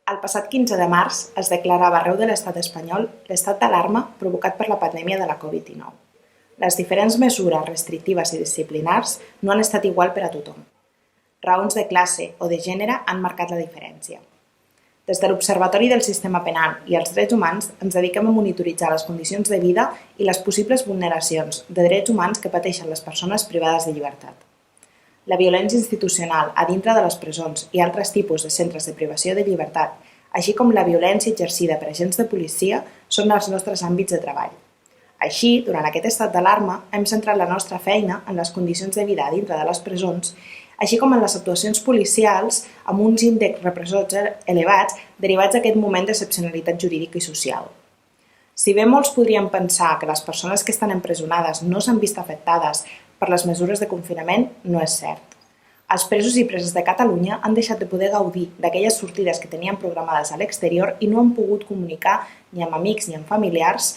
El passat 15 de març es declarava arreu de l'estat espanyol l'estat d'alarma provocat per la pandèmia de la Covid-19. Les diferents mesures restrictives i disciplinars no han estat igual per a tothom. Raons de classe o de gènere han marcat la diferència. Des de l'Observatori del Sistema Penal i els Drets Humans ens dediquem a monitoritzar les condicions de vida i les possibles vulneracions de drets humans que pateixen les persones privades de llibertat. La violència institucional a dintre de les presons i altres tipus de centres de privació de llibertat, així com la violència exercida per agents de policia, són els nostres àmbits de treball. Així, durant aquest estat d'alarma, hem centrat la nostra feina en les condicions de vida a dintre de les presons, així com en les actuacions policials amb uns índexs repressors elevats derivats d'aquest moment d'excepcionalitat jurídica i social. Si bé molts podrien pensar que les persones que estan empresonades no s'han vist afectades per les mesures de confinament, no és cert. Els presos i preses de Catalunya han deixat de poder gaudir d'aquelles sortides que tenien programades a l'exterior i no han pogut comunicar ni amb amics ni amb familiars,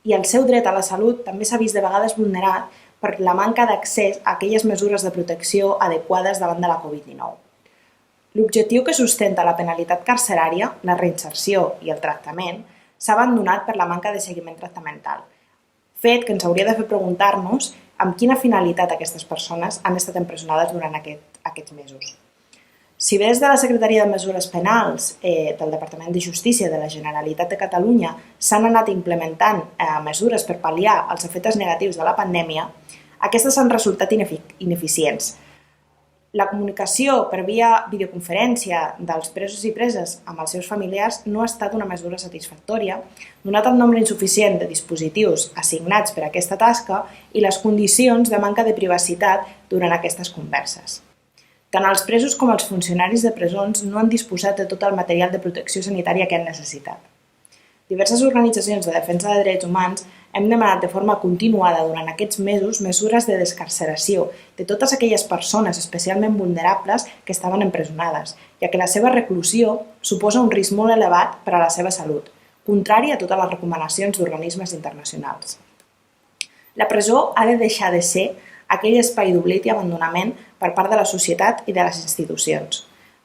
i el seu dret a la salut també s'ha vist de vegades vulnerat per la manca d'accés a aquelles mesures de protecció adequades davant de la Covid-19. L'objectiu que sustenta la penalitat carcerària, la reinserció i el tractament, s'ha abandonat per la manca de seguiment tractamental, fet que ens hauria de fer preguntar-nos amb quina finalitat aquestes persones han estat empresonades durant aquests mesos. Si bé des de la Secretaria de Mesures Penals del Departament de Justícia de la Generalitat de Catalunya s'han anat implementant mesures per pal·liar els efectes negatius de la pandèmia, aquestes han resultat ineficients. La comunicació per via videoconferència dels presos i preses amb els seus familiars no ha estat una mesura satisfactòria, donat el nombre insuficient de dispositius assignats per a aquesta tasca i les condicions de manca de privacitat durant aquestes converses. Tant els presos com els funcionaris de presons no han disposat de tot el material de protecció sanitària que han necessitat. Diverses organitzacions de defensa de drets humans hem demanat de forma continuada durant aquests mesos mesures de descarceració de totes aquelles persones especialment vulnerables que estaven empresonades, ja que la seva reclusió suposa un risc molt elevat per a la seva salut, contrari a totes les recomanacions d'organismes internacionals. La presó ha de deixar de ser aquell espai d'oblit i abandonament per part de la societat i de les institucions.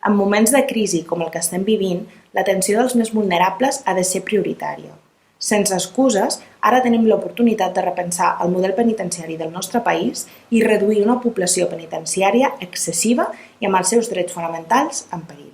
En moments de crisi com el que estem vivint, l'atenció dels més vulnerables ha de ser prioritària. Sense excuses, ara tenim l'oportunitat de repensar el model penitenciari del nostre país i reduir una població penitenciària excessiva i amb els seus drets fonamentals en perill.